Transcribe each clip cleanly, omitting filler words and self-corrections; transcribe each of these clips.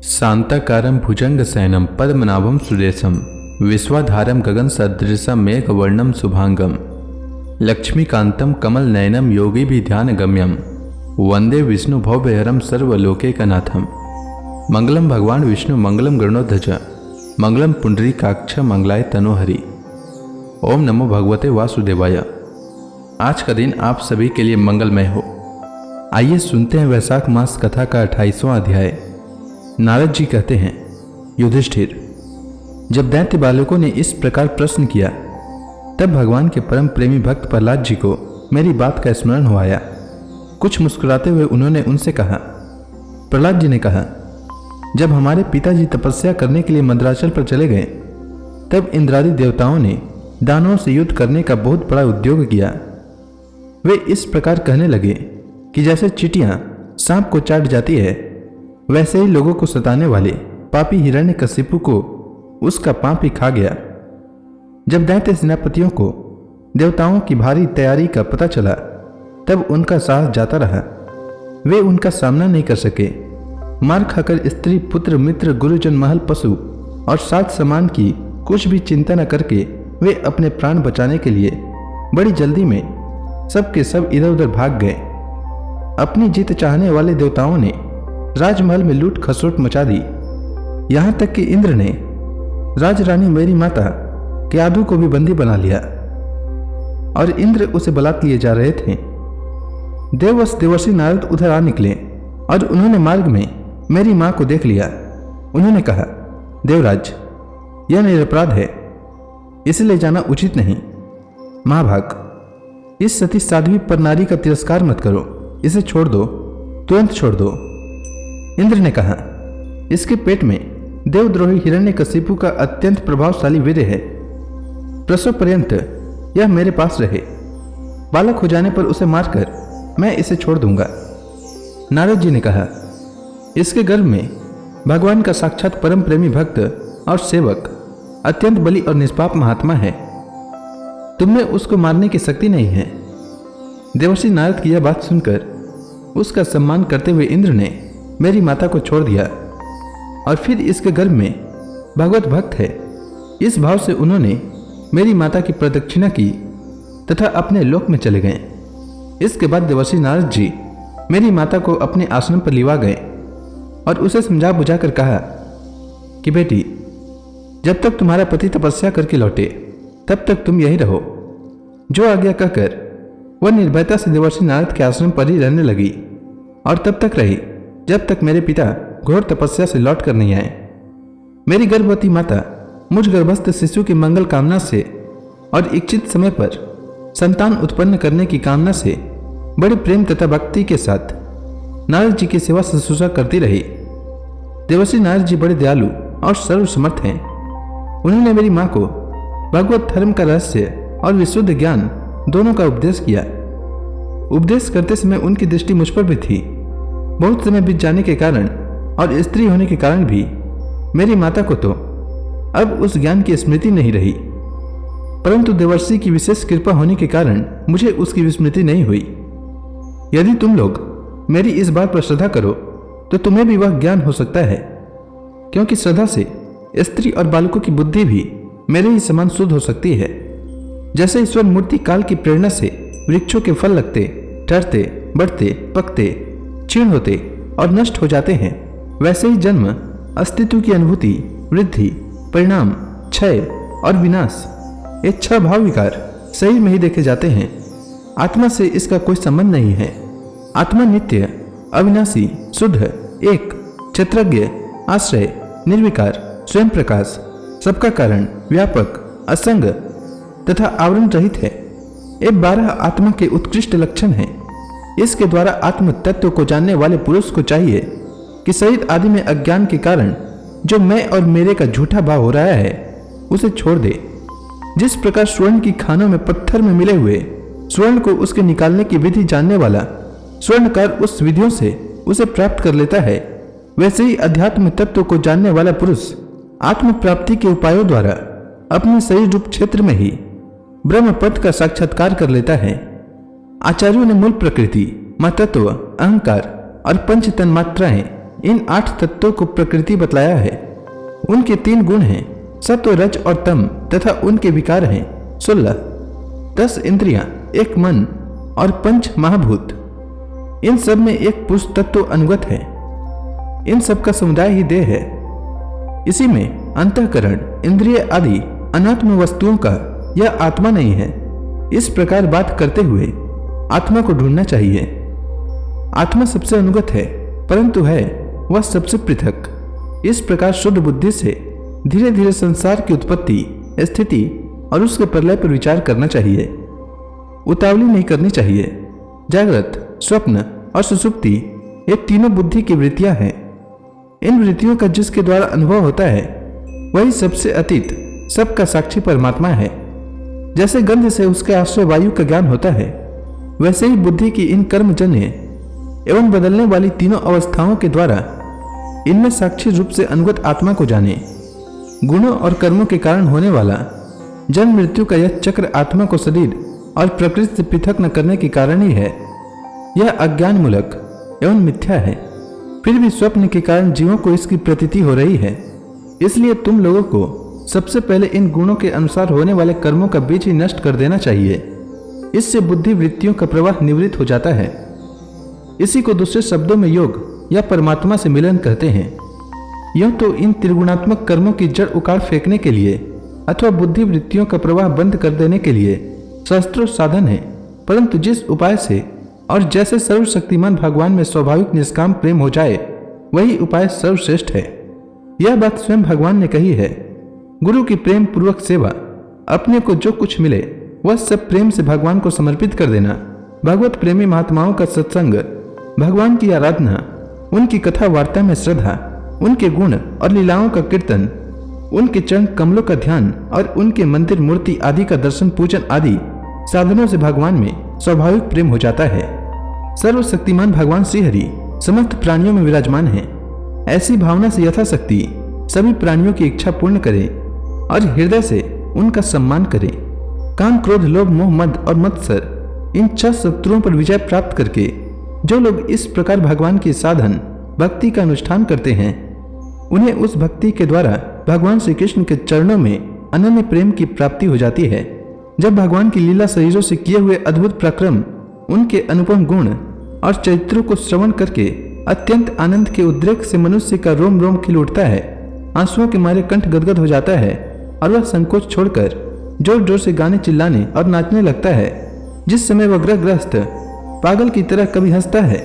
शांताकारं भुजंगशयनं पद्मनाभं सुरेशं विश्वाधारं गगनसदृशं मेघवर्णं शुभांगं लक्ष्मीकान्तं कमलनयनं योगिभिध्यानगम्यं वंदे विष्णु भवभयहरं सर्वलोकैकनाथं। मंगलम भगवान विष्णु मंगलम गरुड़ध्वज मंगलम पुंडरीकाक्ष मंगलाय तनोहरि। ओम नमो भगवते वासुदेवाय। आज का दिन आप सभी के लिए मंगलमय हो। आइए सुनते हैं वैशाख मास कथा का 28वां अध्याय। नारद जी कहते हैं, युधिष्ठिर, जब दैत्य बालकों ने इस प्रकार प्रश्न किया तब भगवान के परम प्रेमी भक्त प्रहलाद जी को मेरी बात का स्मरण हो आया। कुछ मुस्कुराते हुए उन्होंने उनसे कहा। प्रहलाद जी ने कहा, जब हमारे पिताजी तपस्या करने के लिए मंदराचल पर चले गए तब इंद्रादि देवताओं ने दानवों से युद्ध करने का बहुत बड़ा उद्योग किया। वे इस प्रकार कहने लगे कि जैसे चींटियां सांप को चाट जाती है वैसे ही लोगों को सताने वाले पापी हिरण्यकशिपु को उसका पाप ही खा गया। जब दैत्य सेनापतियों को देवताओं की भारी तैयारी का पता चला तब उनका साहस जाता रहा। वे उनका सामना नहीं कर सके। मार खाकर स्त्री पुत्र मित्र गुरुजन महल पशु और साथ समान की कुछ भी चिंता न करके वे अपने प्राण बचाने के लिए बड़ी जल्दी में सबके सब इधर उधर भाग गए। अपनी जीत चाहने वाले देवताओं ने राजमहल में लूट खसोट मचा दी। यहां तक कि इंद्र ने राजरानी मेरी माता क्यादु को भी बंदी बना लिया और इंद्र उसे बलात् लिए जा रहे थे। देववश देवर्षि नारद उधर आ निकले और उन्होंने मार्ग में मेरी मां को देख लिया। उन्होंने कहा, देवराज, यह निरपराध है, इसे ले जाना उचित नहीं। महाभाग, इस सती साध्वी पर नारी का तिरस्कार मत करो, इसे छोड़ दो, तुरंत छोड़ दो। इंद्र ने कहा, इसके पेट में देवद्रोही हिरण्यकशिपु का अत्यंत प्रभावशाली वीर्य है। प्रसव पर्यंत यह मेरे पास रहे। बालक हो जाने पर उसे मारकर मैं इसे छोड़ दूंगा। नारद जी ने कहा, इसके गर्भ में भगवान का साक्षात परम प्रेमी भक्त और सेवक अत्यंत बली और निष्पाप महात्मा है। तुमने उसको मारने की शक्ति नहीं है। देवर्षि नारद की यह बात सुनकर उसका सम्मान करते हुए इंद्र ने मेरी माता को छोड़ दिया और फिर इसके गर्भ में भगवत भक्त है, इस भाव से उन्होंने मेरी माता की प्रदक्षिणा की तथा अपने लोक में चले गए। इसके बाद देवर्षि नारद जी मेरी माता को अपने आश्रम पर लिवा गए और उसे समझा बुझाकर कहा कि बेटी, जब तक तुम्हारा पति तपस्या करके लौटे तब तक तुम यही रहो। जो आज्ञा कहकर वह निर्भयता से देवर्षि नारद के आश्रम पर ही रहने लगी और तब तक रही जब तक मेरे पिता घोर तपस्या से लौट कर नहीं आए। मेरी गर्भवती माता मुझ गर्भस्थ शिशु की मंगल कामना से और इच्छित समय पर संतान उत्पन्न करने की कामना से बड़े प्रेम तथा भक्ति के साथ नारद जी की सेवा शुश्रूषा करती रही। देवर्षि नारद जी बड़े दयालु और सर्वसमर्थ हैं। उन्होंने मेरी मां को भगवत धर्म का रहस्य और विशुद्ध ज्ञान दोनों का उपदेश किया। उपदेश करते समय उनकी दृष्टि मुझ पर भी थी। बहुत समय बीत जाने के कारण और स्त्री होने के कारण भी मेरी माता को तो अब उस ज्ञान की स्मृति नहीं रही, परंतु देवर्षि की विशेष कृपा होने के कारण मुझे उसकी विस्मृति नहीं हुई। यदि तुम लोग मेरी इस बात पर श्रद्धा करो तो तुम्हें भी वह ज्ञान हो सकता है, क्योंकि श्रद्धा से स्त्री और बालकों की बुद्धि भी मेरे ही समान शुद्ध हो सकती है। जैसे ईश्वर मूर्ति काल की प्रेरणा से वृक्षों के फल लगते, ठहरते, बढ़ते, पकते, क्षीण होते और नष्ट हो जाते हैं, वैसे ही जन्म, अस्तित्व की अनुभूति, वृद्धि, परिणाम, क्षय और विनाश, ये 6 भाव विकार शरीर में ही देखे जाते हैं। आत्मा से इसका कोई संबंध नहीं है। आत्मा नित्य, अविनाशी, शुद्ध, एक, क्षेत्रज्ञ, आश्रय, निर्विकार, स्वयं प्रकाश, सबका कारण, व्यापक, असंग तथा आवरण रहित है। ये 12 आत्मा के उत्कृष्ट लक्षण हैं। इसके द्वारा आत्म तत्व को जानने वाले पुरुष को चाहिए कि शरीर आदि में अज्ञान के कारण जो मैं और मेरे का झूठा भाव हो रहा है उसे छोड़ दे। जिस प्रकार स्वर्ण की खानों में पत्थर में मिले हुए स्वर्ण को उसके निकालने की विधि जानने वाला स्वर्णकार उस विधियों से उसे प्राप्त कर लेता है, वैसे ही अध्यात्म तत्व को जानने वाला पुरुष आत्म प्राप्ति के उपायों द्वारा अपने शरीर रूप क्षेत्र में ही ब्रह्म पद का साक्षात्कार कर लेता है। आचार्यों ने मूल प्रकृति, महतत्व, अहंकार और पंच तन्मात्राएं इन 8 तत्वों को प्रकृति बतलाया है। उनके 3 गुण हैं, सत्व, रज और तम, तथा उनके विकार हैं 16, 10 इंद्रियां, 1 मन और 5 महाभूत। इन सब में एक पुरुष तत्व अनुगत है। इन सब का समुदाय ही देह है। इसी में अंतःकरण, इंद्रिय आदि अनात्म वस्तुओं का यह आत्मा नहीं है। इस प्रकार बात करते हुए आत्मा को ढूंढना चाहिए। आत्मा सबसे अनुगत है, परंतु है वह सबसे पृथक। इस प्रकार शुद्ध बुद्धि से धीरे धीरे संसार की उत्पत्ति, स्थिति और उसके प्रलय पर विचार करना चाहिए। उतावली नहीं करनी चाहिए। जागृत, स्वप्न और सुषुप्ति ये तीनों बुद्धि की वृत्तियां हैं। इन वृत्तियों का जिसके द्वारा अनुभव होता है वही सबसे अतीत, सबका साक्षी परमात्मा है। जैसे गंध से उसके आश्रय वायु का ज्ञान होता है, वैसे ही बुद्धि की इन कर्मजन्य एवं बदलने वाली तीनों अवस्थाओं के द्वारा इनमें साक्षी रूप से अनुगत आत्मा को जाने। गुणों और कर्मों के कारण होने वाला जन्म मृत्यु का यह चक्र आत्मा को शरीर और प्रकृति से पृथक न करने के कारण ही है। यह अज्ञान मूलक एवं मिथ्या है। फिर भी स्वप्न के कारण जीवों को इसकी प्रतीति हो रही है। इसलिए तुम लोगों को सबसे पहले इन गुणों के अनुसार होने वाले कर्मों का बीज ही नष्ट कर देना चाहिए। इससे बुद्धि वृत्तियों का प्रवाह निवृत्त हो जाता है। इसी को दूसरे शब्दों में योग या परमात्मा से मिलन कहते हैं। यूं तो इन त्रिगुणात्मक कर्मों की जड़ उखाड़ फेंकने के लिए अथवा बुद्धि वृत्तियों का प्रवाह बंद कर देने के लिए शास्त्रों साधन है, परंतु जिस उपाय से और जैसे सर्वशक्तिमान भगवान में स्वाभाविक निष्काम प्रेम हो जाए वही उपाय सर्वश्रेष्ठ है। यह बात स्वयं भगवान ने कही है। गुरु की प्रेम पूर्वक सेवा, अपने को जो कुछ मिले वह सब प्रेम से भगवान को समर्पित कर देना, भगवत प्रेमी महात्माओं का सत्संग, भगवान की आराधना, उनकी कथा वार्ता में श्रद्धा, उनके गुण और लीलाओं का कीर्तन, उनके चरण कमलों का ध्यान और उनके मंदिर मूर्ति आदि का दर्शन पूजन आदि साधनों से भगवान में स्वाभाविक प्रेम हो जाता है। सर्वशक्तिमान भगवान श्रीहरि समस्त प्राणियों में विराजमान है। ऐसी भावना से यथाशक्ति सभी प्राणियों की इच्छा पूर्ण करें और हृदय से उनका सम्मान करें। काम, क्रोध, लोभ, मोह, मद और मत्सर इन 6 शत्रुओं पर विजय प्राप्त करके जो लोग इस प्रकार भगवान की साधन भक्ति का अनुष्ठान करते हैं उन्हें उस भक्ति के द्वारा भगवान श्री कृष्ण के चरणों में अनन्य प्रेम की प्राप्ति हो जाती है। जब भगवान की लीला शरीरों से किए हुए अद्भुत पराक्रम, उनके अनुपम गुण और चरित्रों को श्रवण करके अत्यंत आनंद के उद्रेक से मनुष्य का रोम रोम खिल उठता है, आंसुओं के मारे कंठ गदगद हो जाता है और वह संकोच छोड़कर जोर जोर से गाने, चिल्लाने और नाचने लगता है। जिस समय वह ग्रहग्रस्त पागल की तरह कभी हंसता है,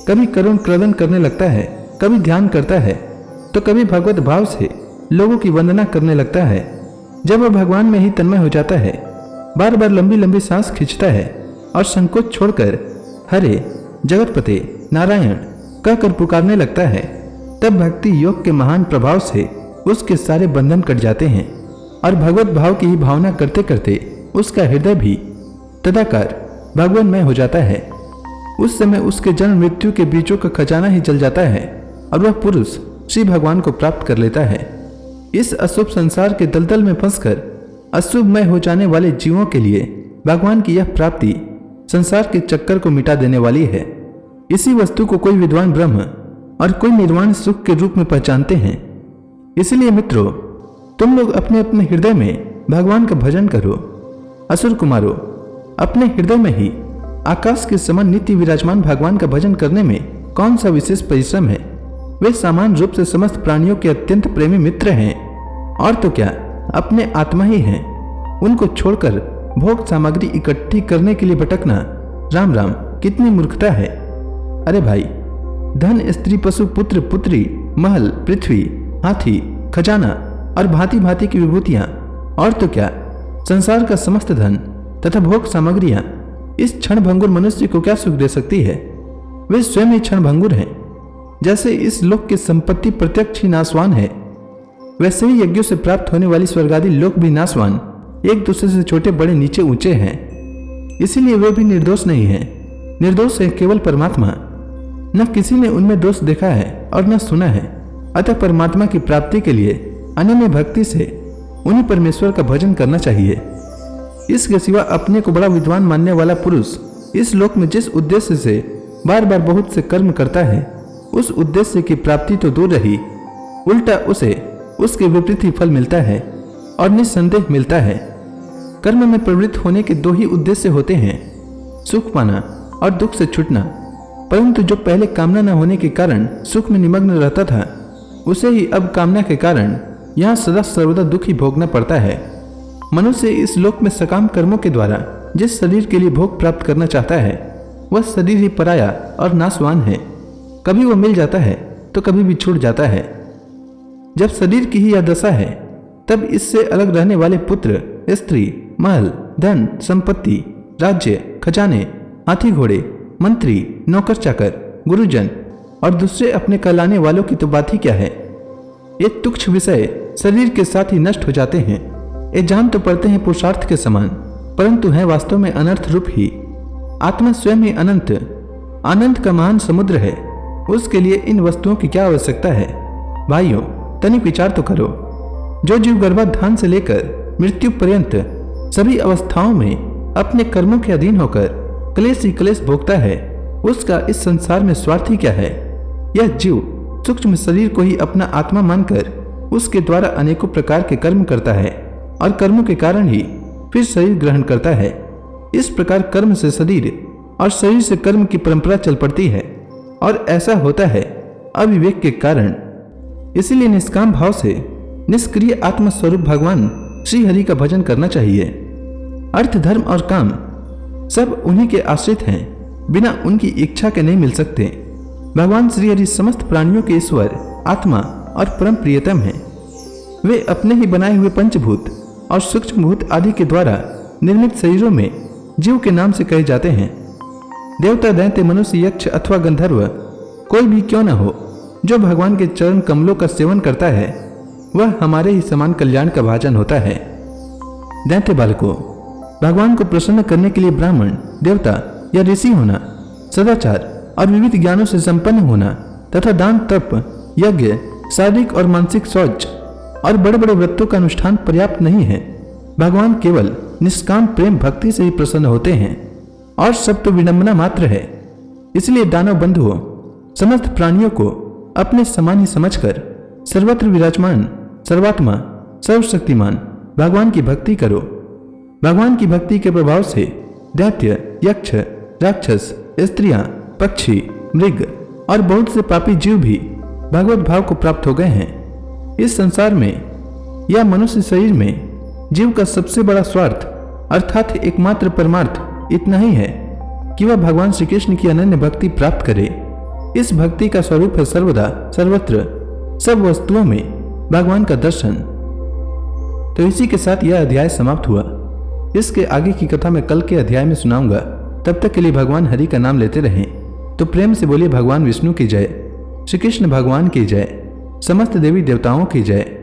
कभी करुण क्रदन करने लगता है, कभी ध्यान करता है तो कभी भगवत भाव से लोगों की वंदना करने लगता है। जब वह भगवान में ही तन्मय हो जाता है, बार बार लंबी लंबी सांस खींचता है और संकोच छोड़कर हरे, जगतपते, नारायण कहकर पुकारने लगता है, तब भक्ति योग के महान प्रभाव से उसके सारे बंधन कट जाते हैं और भगवत भाव की ही भावना करते करते उसका हृदय भी तदाकार भगवानमय हो जाता है। उस समय उसके जन्म मृत्यु के बीचों का खजाना ही जल जाता है और वह पुरुष श्री भगवान को प्राप्त कर लेता है। इस अशुभ संसार के दलदल में फंसकर अशुभमय हो जाने वाले जीवों के लिए भगवान की यह प्राप्ति संसार के चक्कर को मिटा देने वाली है। इसी वस्तु को कोई विद्वान ब्रह्म और कोई निर्वाण सुख के रूप में पहचानते हैं। इसलिए मित्रों, तुम लोग अपने अपने हृदय में भगवान का भजन करो। असुर कुमारों, अपने हृदय में ही आकाश के समान नित्य विराजमान भगवान का भजन करने में कौन सा विशेष परिश्रम है। वे सामान्य रूप से समस्त प्राणियों के अत्यंत प्रेमी मित्र हैं और तो क्या अपने आत्मा ही हैं। उनको छोड़कर भोग सामग्री इकट्ठी करने के लिए भटकना, राम राम, कितनी मूर्खता है। अरे भाई, धन, स्त्री, पशु, पुत्र, पुत्री, महल, पृथ्वी, हाथी, खजाना और भांति भांति की विभूतियां और तो क्या संसार का समस्त धन तथा भोग सामग्रियां इस क्षणभंगुर मनुष्य को क्या सुख दे सकती है। वे स्वयं ही क्षणभंगुर हैं। जैसे इस लोक की संपत्ति प्रत्यक्ष ही नाशवान है, वैसे ही यज्ञों से प्राप्त होने वाली स्वर्गादि लोक भी नाशवान, एक दूसरे से छोटे बड़े नीचे ऊंचे हैं। इसीलिए वे भी निर्दोष नहीं हैं। निर्दोष है केवल परमात्मा। न किसी ने उनमें दोष देखा है और न सुना है। अतः परमात्मा की प्राप्ति के लिए अनन्य भक्ति से उन्हीं परमेश्वर का भजन करना चाहिए। इसके सिवा अपने को बड़ा विद्वान मानने वाला पुरुष इस लोक में जिस उद्देश्य से बार बार बहुत से कर्म करता है उस उद्देश्य की प्राप्ति तो दूर रही, उल्टा उसे उसके विपरीत ही फल मिलता है और निस्संदेह मिलता है। कर्म में प्रवृत्त होने के दो ही उद्देश्य होते हैं, सुख पाना और दुख से छूटना। परंतु जो पहले कामना न होने के कारण सुख में निमग्न रहता था, उसे ही अब कामना के कारण यहाँ सदा सर्वदा दुख ही भोगना पड़ता है। मनुष्य इस लोक में सकाम कर्मों के द्वारा जिस शरीर के लिए भोग प्राप्त करना चाहता है, वह शरीर ही पराया और नाशवान है। कभी वह मिल जाता है तो कभी भी छूट जाता है। जब शरीर की ही यह दशा है, तब इससे अलग रहने वाले पुत्र, स्त्री, महल, धन, संपत्ति, राज्य, खजाने, हाथी घोड़े, मंत्री, नौकर चाकर, गुरुजन और दूसरे अपने कहलाने वालों की तो बात ही क्या है। ये तुच्छ विषय शरीर के साथ ही नष्ट हो जाते हैं। ये जान तो पड़ते हैं पुरुषार्थ के समान, परंतु हैं वास्तव में अनर्थ रूप ही। आत्मा स्वयं ही अनंत, आनंद का महान समुद्र है। उसके लिए इन वस्तुओं की क्या आवश्यकता है। भाइयों, तनिक विचार तो करो। जो जीव गर्भाधान से लेकर मृत्यु पर्यंत सभी अवस्थाओं में अपने कर्मों के अधीन होकर क्लेश ही क्लेश भोगता है, उसका इस संसार में स्वार्थ ही क्या है। यह जीव सूक्ष्म शरीर को ही अपना आत्मा मानकर उसके द्वारा अनेकों प्रकार के कर्म करता है और कर्मों के कारण ही फिर शरीर ग्रहण करता है। इस प्रकार कर्म से शरीर और शरीर से कर्म की परंपरा चल पड़ती है और ऐसा होता है अविवेक के कारण। इसीलिए निष्काम भाव से निष्क्रिय आत्मस्वरूप भगवान श्री हरि का भजन करना चाहिए। अर्थ, धर्म और काम सब उन्हीं के आश्रित हैं, बिना उनकी इच्छा के नहीं मिल सकते। भगवान श्री हरि समस्त प्राणियों के ईश्वर, आत्मा और परम प्रियतम हैं। वे अपने ही बनाए हुए पंचभूत और सूक्ष्मभूत आदि के द्वारा निर्मित शरीरों में जीव के नाम से कहे जाते हैं। देवता, दैत्य, मनुष्य, यक्ष अथवा गंधर्व कोई भी क्यों न हो, जो भगवान के चरण कमलों का सेवन करता है, वह हमारे ही समान कल्याण का भाजन होता है। दैत्य बालकों, भगवान को प्रसन्न करने के लिए ब्राह्मण, देवता या ऋषि होना, सदाचार और विविध ज्ञानों से संपन्न होना तथा दान, तप, यज्ञ, शारीरिक और मानसिक शौच और बड़े बड़े व्रतों का अनुष्ठान पर्याप्त नहीं है। भगवान केवल निष्काम प्रेम भक्ति से ही प्रसन्न होते हैं और सब तो विडंबना मात्र है। इसलिए दानव बंधुओं, समस्त प्राणियों को अपने समान ही समझकर सर्वत्र विराजमान सर्वात्मा सर्वशक्तिमान भगवान की भक्ति करो। भगवान की भक्ति के प्रभाव से दैत्य, यक्ष, राक्षस, स्त्रियां, पक्षी, मृग और बहुत से पापी जीव भी भगवत भाव को प्राप्त हो गए हैं। इस संसार में या मनुष्य शरीर में जीव का सबसे बड़ा स्वार्थ अर्थात एकमात्र परमार्थ इतना ही है कि वह भगवान श्री कृष्ण की अनन्य भक्ति प्राप्त करे। इस भक्ति का स्वरूप है सर्वदा सर्वत्र सब वस्तुओं में भगवान का दर्शन। तो इसी के साथ यह अध्याय समाप्त हुआ। इसके आगे की कथा मैं कल के अध्याय में सुनाऊंगा। तब तक के लिए भगवान हरि का नाम लेते रहें। तो प्रेम से बोलिए भगवान विष्णु की जय, श्री कृष्ण भगवान की जय, समस्त देवी देवताओं की जय।